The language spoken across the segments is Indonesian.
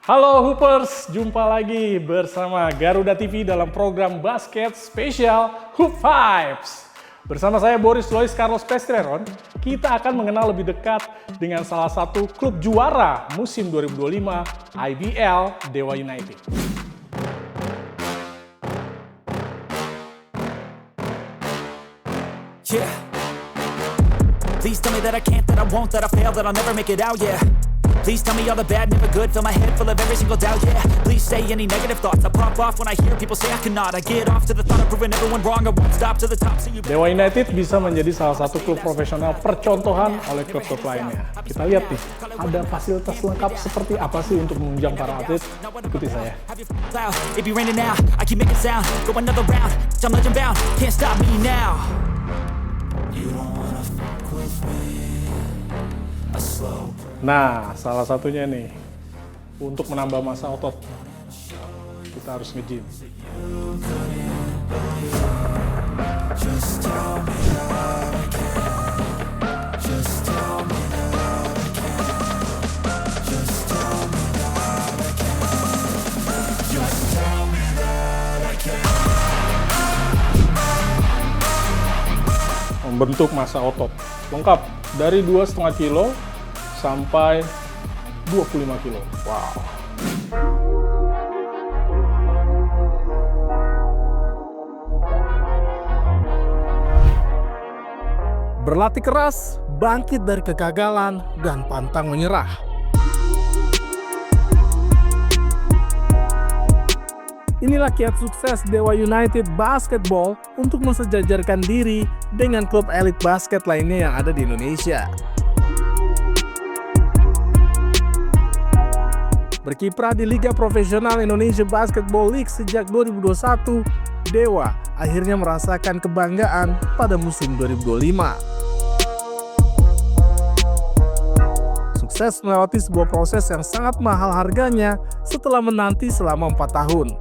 Halo Hoopers, jumpa lagi bersama Garuda TV dalam program basket spesial Hoop Vibes. Bersama saya Boris Lois Carlos Pestreron, kita akan mengenal lebih dekat dengan salah satu klub juara musim 2025 IBL, Dewa United. Yeah. Please tell me that I can't, that I won't, that I fail, that I'll never make it out, yeah. Please tell me all the bad, never good, fill my head full of every single doubt, yeah. Please say any negative thoughts, I pop off when I hear people say I cannot. I get off to the thought of proving everyone wrong, I won't stop to the top. So you... Dewa United bisa menjadi salah satu klub profesional percontohan oleh klub-klub lainnya. Kita lihat nih, ada fasilitas lengkap seperti apa sih untuk menunjang para atlet? Ikuti saya. It be raining now, I keep making sound, go another round, I'm legend bound, can't stop me now. You don't wanna fuck with me, a slow. Nah, salah satunya nih, untuk menambah massa otot, kita harus nge-gym. Membentuk massa otot, lengkap dari 2,5 kilo sampai 25 kilo. Wow. Berlatih keras, bangkit dari kegagalan, dan pantang menyerah. Inilah kiat sukses Dewa United Basketball untuk mensejajarkan diri dengan klub elit basket lainnya yang ada di Indonesia. Berkiprah di Liga Profesional Indonesia Basketball League sejak 2021, Dewa akhirnya merasakan kebanggaan pada musim 2025. Sukses melewati sebuah proses yang sangat mahal harganya setelah menanti selama 4 tahun.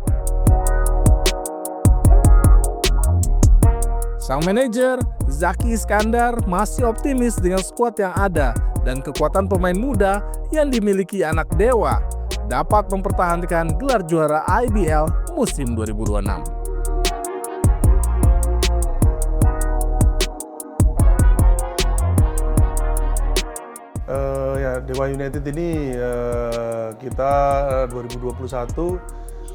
Sang manajer, Zaki Iskandar, masih optimis dengan skuad yang ada dan kekuatan pemain muda yang dimiliki anak Dewa dapat mempertahankan gelar juara IBL musim 2026. Dewa United ini kita 2021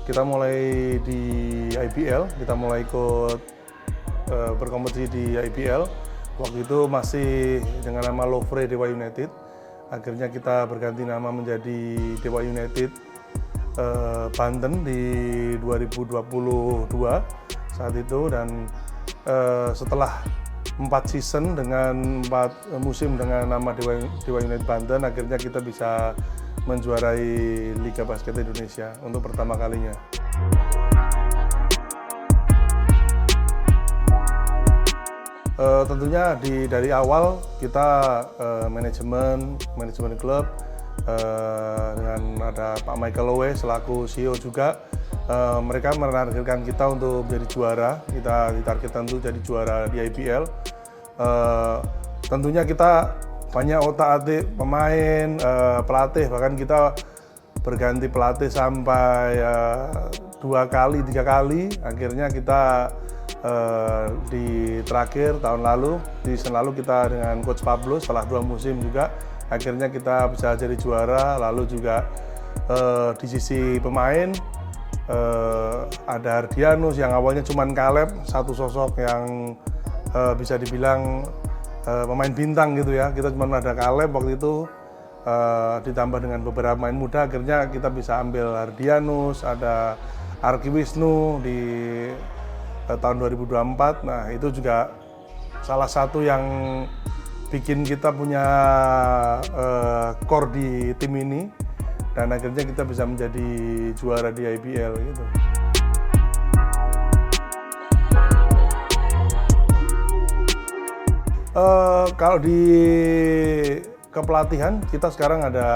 kita mulai di IBL, kita mulai ikut berkompetisi di IBL. Waktu itu masih dengan nama Lovre Dewa United. Akhirnya kita berganti nama menjadi Dewa United Banten di 2022 saat itu, dan setelah 4 season dengan 4 musim dengan nama Dewa United Banten, akhirnya kita bisa menjuarai Liga Basket Indonesia untuk pertama kalinya. Tentunya dari awal kita manajemen klub dengan ada Pak Michael Lowe selaku CEO juga, mereka menargetkan kita untuk menjadi juara. Kita ditargetkan untuk jadi juara di IBL. Tentunya kita banyak otak-atik pemain, pelatih, bahkan kita berganti pelatih sampai 2 kali, 3 kali. Akhirnya kita di terakhir tahun lalu, di season lalu kita dengan Coach Pablo setelah 2 musim juga, akhirnya kita bisa jadi juara. Lalu juga di sisi pemain ada Hardianus yang awalnya cuma Caleb, satu sosok yang bisa dibilang pemain bintang gitu ya. Kita cuma ada Caleb waktu itu, ditambah dengan beberapa pemain muda, akhirnya kita bisa ambil Hardianus, ada Arki Wisnu di tahun 2024. Nah, itu juga salah satu yang bikin kita punya core di tim ini, dan akhirnya kita bisa menjadi juara di IBL gitu. Kalau di kepelatihan, kita sekarang ada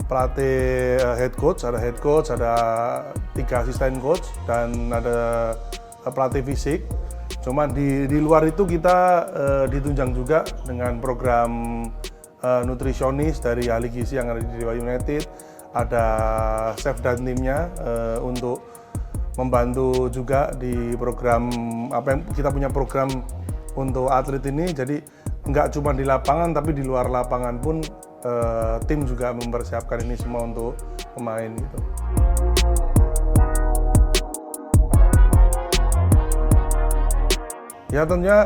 pelatih head coach, ada 3 asisten coach, dan ada pelatih fisik. Cuma di luar itu kita ditunjang juga dengan program nutrisionis dari ahli gizi yang ada di Dewa United. ada chef dan timnya untuk membantu juga di program kita punya program untuk atlet ini. Jadi nggak cuma di lapangan tapi di luar lapangan pun tim juga mempersiapkan ini semua untuk pemain gitu. Ya tentunya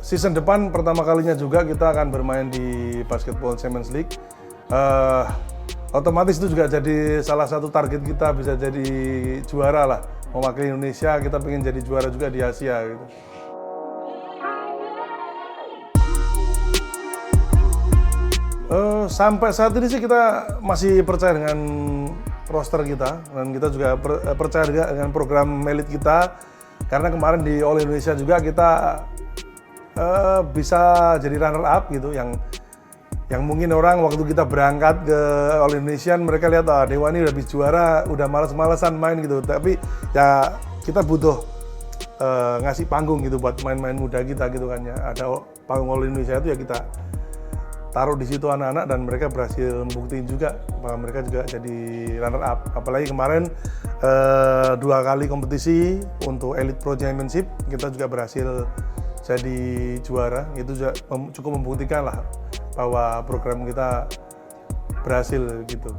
season depan pertama kalinya juga kita akan bermain di Basketball Champions League. Otomatis itu juga jadi salah satu target kita bisa jadi juara lah. Mewakili Indonesia, kita pengen jadi juara juga di Asia gitu. Sampai saat ini sih kita masih percaya dengan roster kita dan kita juga percaya juga dengan program melit kita, karena kemarin di All Indonesia juga kita bisa jadi runner up gitu, yang mungkin orang waktu kita berangkat ke All Indonesian mereka lihat Dewa ini udah bisa juara, udah malas-malasan main gitu, tapi ya kita butuh ngasih panggung gitu buat main-main muda kita gitu kan ya. Ada panggung All Indonesia itu ya kita taruh di situ anak-anak dan mereka berhasil membuktiin juga bahwa mereka juga jadi runner up. Apalagi kemarin 2 kali kompetisi untuk Elite Pro Championship kita juga berhasil jadi juara. Itu juga cukup membuktikan lah bahwa program kita berhasil gitu.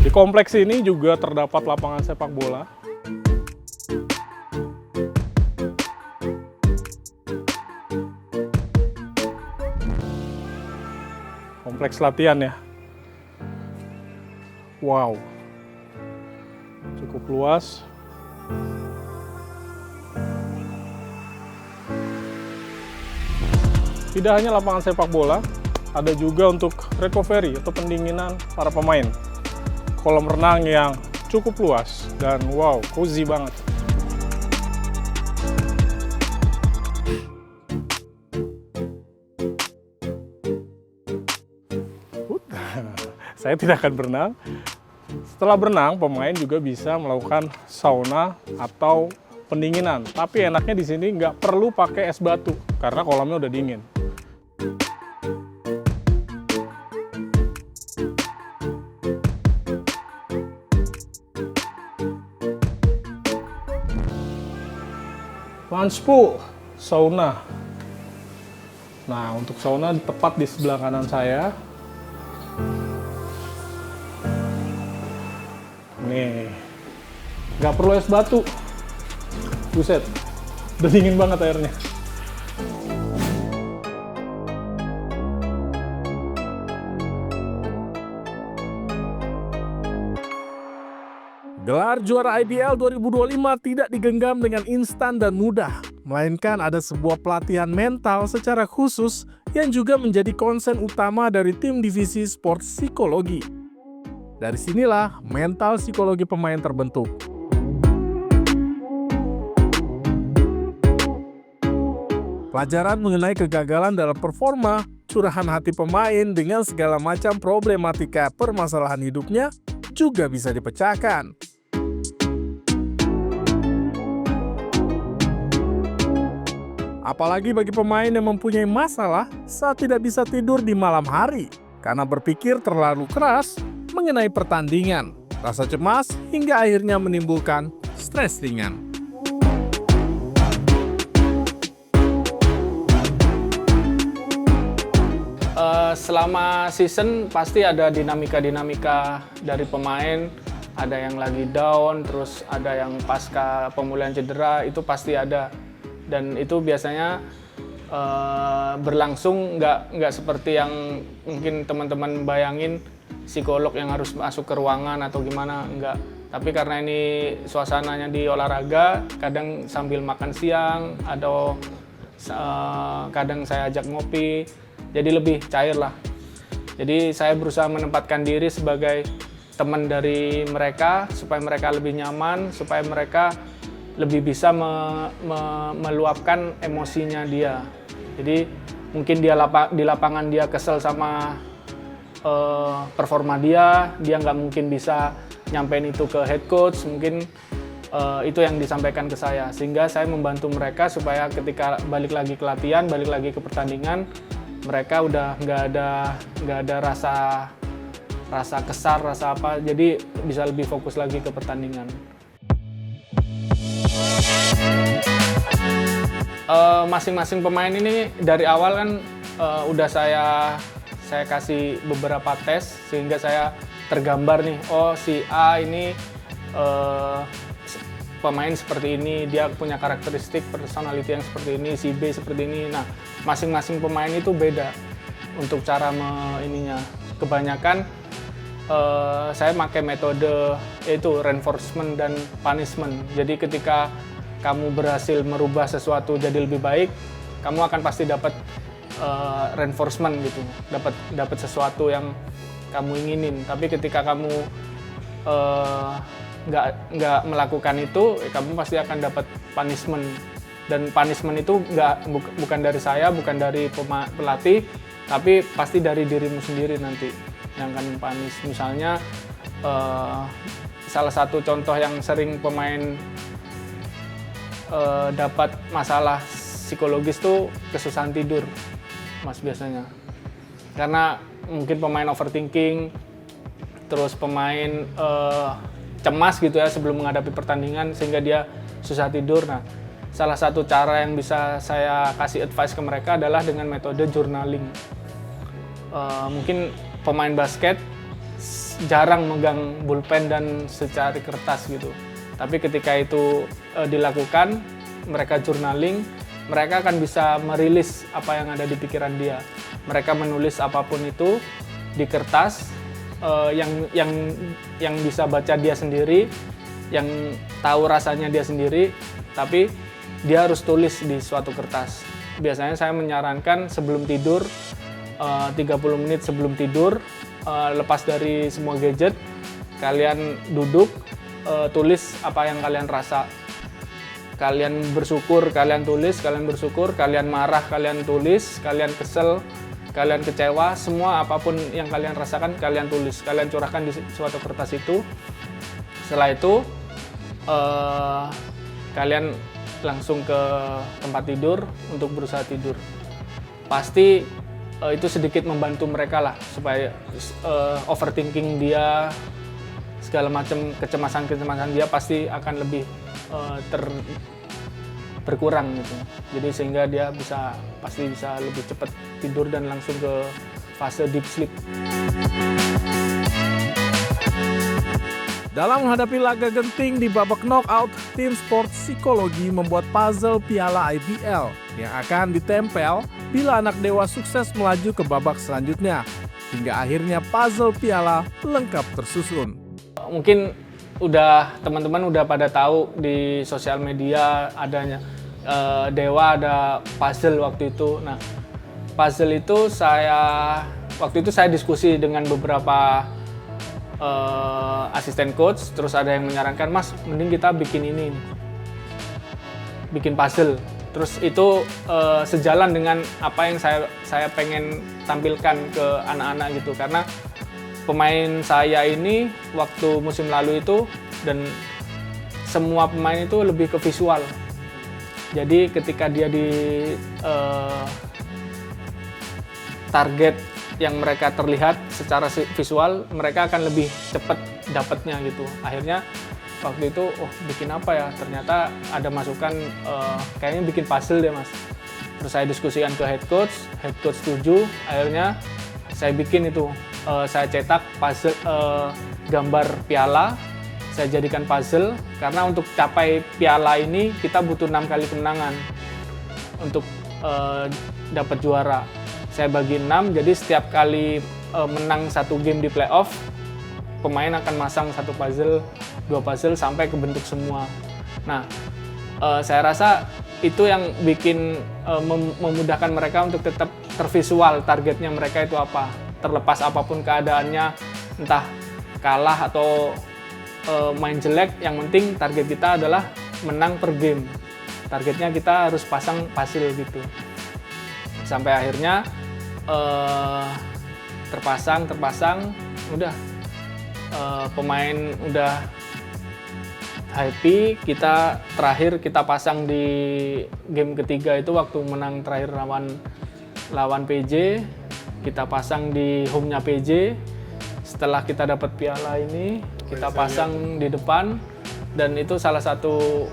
Di kompleks ini juga terdapat lapangan sepak bola. Kompleks latihan ya. Wow. Cukup luas. Tidak hanya lapangan sepak bola, ada juga untuk recovery atau pendinginan para pemain. Kolam renang yang cukup luas dan wow, cozy banget. Saya tidak akan berenang. Setelah berenang, pemain juga bisa melakukan sauna atau pendinginan. Tapi enaknya di sini nggak perlu pakai es batu karena kolamnya udah dingin. Plunge pool, sauna. Nah, untuk sauna tepat di sebelah kanan saya. Nih, nggak perlu es batu. Buset, udah dingin banget airnya. Gelar juara IBL 2025 tidak digenggam dengan instan dan mudah, melainkan ada sebuah pelatihan mental secara khusus yang juga menjadi konsen utama dari tim divisi sport psikologi. Dari sinilah mental psikologi pemain terbentuk. Pelajaran mengenai kegagalan dalam performa, curahan hati pemain dengan segala macam problematika permasalahan hidupnya juga bisa dipecahkan. Apalagi bagi pemain yang mempunyai masalah saat tidak bisa tidur di malam hari karena berpikir terlalu keras mengenai pertandingan, rasa cemas hingga akhirnya menimbulkan stres ringan. Selama season pasti ada dinamika-dinamika dari pemain, ada yang lagi down, terus ada yang pasca pemulihan cedera, itu pasti ada. Dan itu biasanya berlangsung nggak seperti yang mungkin teman-teman bayangin, psikolog yang harus masuk ke ruangan atau gimana, nggak. Tapi karena ini suasananya di olahraga, kadang sambil makan siang atau kadang saya ajak ngopi, jadi lebih cair lah. Jadi saya berusaha menempatkan diri sebagai teman dari mereka supaya mereka lebih nyaman, supaya mereka lebih bisa meluapkan emosinya dia. Jadi mungkin di lapangan dia kesel sama performa dia nggak mungkin bisa nyampein itu ke head coach, mungkin itu yang disampaikan ke saya, sehingga saya membantu mereka supaya ketika balik lagi ke latihan, balik lagi ke pertandingan, mereka udah nggak ada rasa kesar, rasa apa, jadi bisa lebih fokus lagi ke pertandingan. Masing-masing pemain ini dari awal kan udah saya kasih beberapa tes sehingga saya tergambar nih, oh si A ini pemain seperti ini, dia punya karakteristik personality yang seperti ini, si B seperti ini. Nah, masing-masing pemain itu beda untuk cara ininya. Kebanyakan saya pakai metode yaitu reinforcement dan punishment. Jadi ketika kamu berhasil merubah sesuatu jadi lebih baik, kamu akan pasti dapat reinforcement gitu, dapat sesuatu yang kamu inginin. Tapi ketika kamu nggak melakukan itu, kamu pasti akan dapat punishment. Dan punishment itu bukan dari saya, bukan dari pelatih, tapi pasti dari dirimu sendiri nanti yang akan punish. Misalnya salah satu contoh yang sering pemain dapat masalah psikologis tuh kesusahan tidur, Mas, biasanya. Karena mungkin pemain overthinking, terus pemain cemas gitu ya sebelum menghadapi pertandingan sehingga dia susah tidur. Nah, salah satu cara yang bisa saya kasih advice ke mereka adalah dengan metode journaling. Mungkin pemain basket jarang megang pulpen dan secari kertas gitu. Tapi ketika itu dilakukan, mereka journaling, mereka akan bisa merilis apa yang ada di pikiran dia. Mereka menulis apapun itu di kertas, yang bisa baca dia sendiri, yang tahu rasanya dia sendiri, tapi dia harus tulis di suatu kertas. Biasanya saya menyarankan sebelum tidur, 30 menit sebelum tidur, lepas dari semua gadget, kalian duduk, tulis apa yang kalian rasa. Kalian bersyukur, kalian tulis, kalian bersyukur, kalian marah, kalian tulis, kalian kesel, kalian kecewa, semua apapun yang kalian rasakan, kalian tulis, kalian curahkan di suatu kertas itu. Setelah itu, kalian langsung ke tempat tidur untuk berusaha tidur. Pasti itu sedikit membantu mereka lah, supaya overthinking dia, segala macam kecemasan dia pasti akan lebih berkurang gitu. Jadi sehingga dia pasti bisa lebih cepat tidur dan langsung ke fase deep sleep. Dalam menghadapi laga genting di babak knockout, tim sport psikologi membuat puzzle piala IBL yang akan ditempel bila anak dewa sukses melaju ke babak selanjutnya. Hingga akhirnya puzzle piala lengkap tersusun. Mungkin teman-teman udah pada tahu di sosial media adanya Dewa ada puzzle waktu itu. Nah, puzzle itu waktu itu saya diskusi dengan beberapa asisten coach, terus ada yang menyarankan, Mas, mending kita bikin ini, bikin puzzle. Terus itu sejalan dengan apa yang saya pengen tampilkan ke anak-anak gitu, karena pemain saya ini waktu musim lalu itu dan semua pemain itu lebih ke visual. Jadi ketika dia di target yang mereka terlihat secara visual, mereka akan lebih cepat dapatnya gitu. Akhirnya waktu itu, bikin apa ya? Ternyata ada masukan, kayaknya bikin puzzle deh, Mas. Terus saya diskusikan ke head coach setuju. Akhirnya saya bikin itu, saya cetak puzzle, gambar piala, saya jadikan puzzle, karena untuk capai piala ini kita butuh 6 kali kemenangan untuk dapat juara. Saya bagi 6, jadi setiap kali menang satu game di playoff, pemain akan masang 1 puzzle, 2 puzzle sampai kebentuk semua. Nah, saya rasa itu yang bikin memudahkan mereka untuk tetap tervisual targetnya mereka itu apa. Terlepas apapun keadaannya, entah kalah atau main jelek, yang penting target kita adalah menang per game. Targetnya kita harus pasang puzzle gitu. Sampai akhirnya terpasang, udah pemain udah happy. Terakhir kita pasang di game ketiga itu waktu menang terakhir lawan PJ, kita pasang di home-nya PJ. Setelah kita dapat piala ini, kita pasang di depan, dan itu salah satu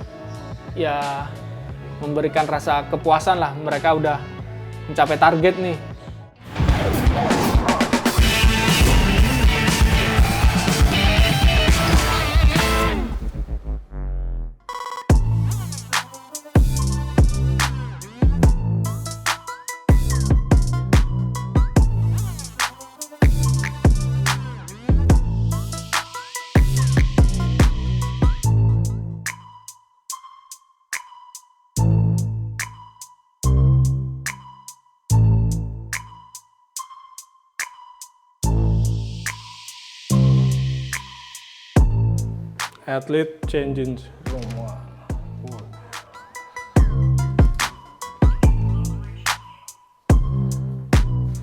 ya memberikan rasa kepuasan lah, mereka udah mencapai target nih. Athlete changes room 1.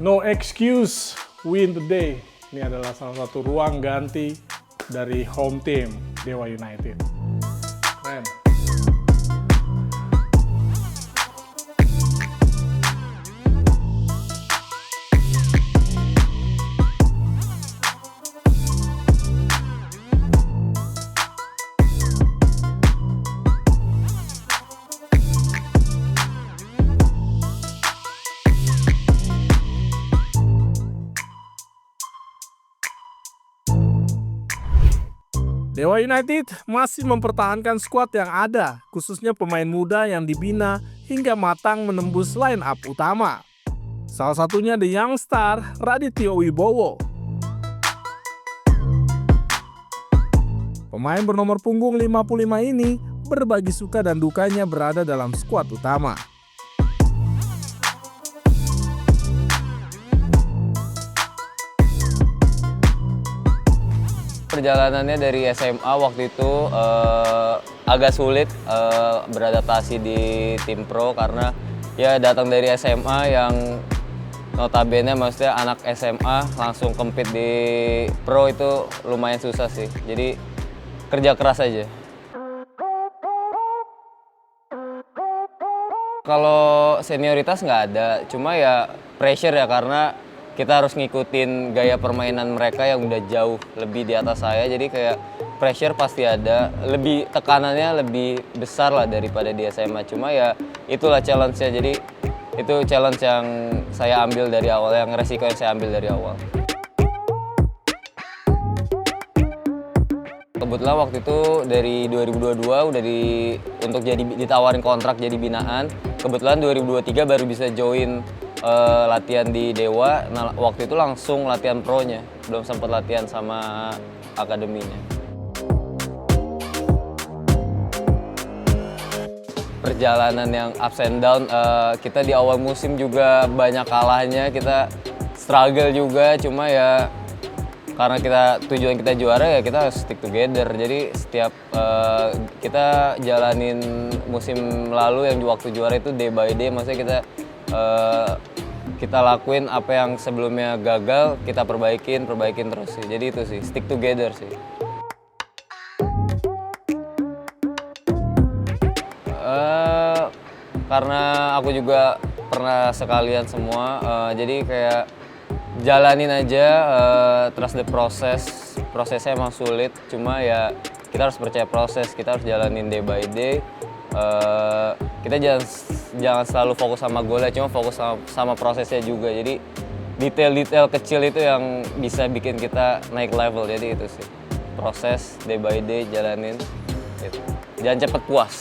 No excuse, win the day. Ini adalah salah satu ruang ganti dari home team Dewa United. Keren. Dewa United masih mempertahankan skuad yang ada, khususnya pemain muda yang dibina hingga matang menembus line up utama. Salah satunya The Young Star Radityo Wibowo. Pemain bernomor punggung 55 ini berbagi suka dan dukanya berada dalam skuad utama. Perjalanannya dari SMA waktu itu agak sulit beradaptasi di tim pro karena ya datang dari SMA yang notabene maksudnya anak SMA langsung compete di pro itu lumayan susah sih. Jadi kerja keras aja. Kalau senioritas nggak ada, cuma ya pressure ya karena kita harus ngikutin gaya permainan mereka yang udah jauh lebih di atas saya, jadi kayak pressure pasti ada, tekanannya lebih besar lah daripada di SMA. Cuma ya itulah challenge-nya, jadi itu challenge yang saya ambil dari awal, yang resiko yang saya ambil dari awal. Kebetulan waktu itu dari 2022 udah untuk ditawarin kontrak jadi binaan. Kebetulan 2023 baru bisa join latihan di Dewa. Nah, waktu itu langsung latihan pro-nya, belum sempat latihan sama akademinya. Perjalanan yang ups and down, kita di awal musim juga banyak kalahnya, kita struggle juga, cuma ya karena tujuan kita juara ya kita harus stick together. Jadi setiap kita jalanin musim lalu yang waktu juara itu day by day, maksudnya kita lakuin apa yang sebelumnya gagal, kita perbaikin terus sih. Jadi itu sih, stick together sih. Karena aku juga pernah sekalian semua, jadi kayak jalanin aja, trust the process. Prosesnya emang sulit, cuma ya kita harus percaya proses, kita harus jalanin day by day. Kita jangan selalu fokus sama golnya, cuma fokus sama prosesnya juga. Jadi detail-detail kecil itu yang bisa bikin kita naik level. Jadi itu sih, proses day by day jalanin. Gitu. Jangan cepet puas.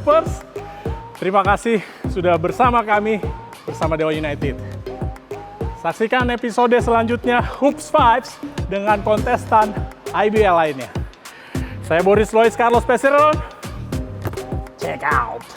Hoopers. Terima kasih sudah bersama kami, bersama Dewa United. Saksikan episode selanjutnya Hoops Vibes dengan kontestan IBL lainnya. Saya Boris Lois Carlos Pestiron. Check out.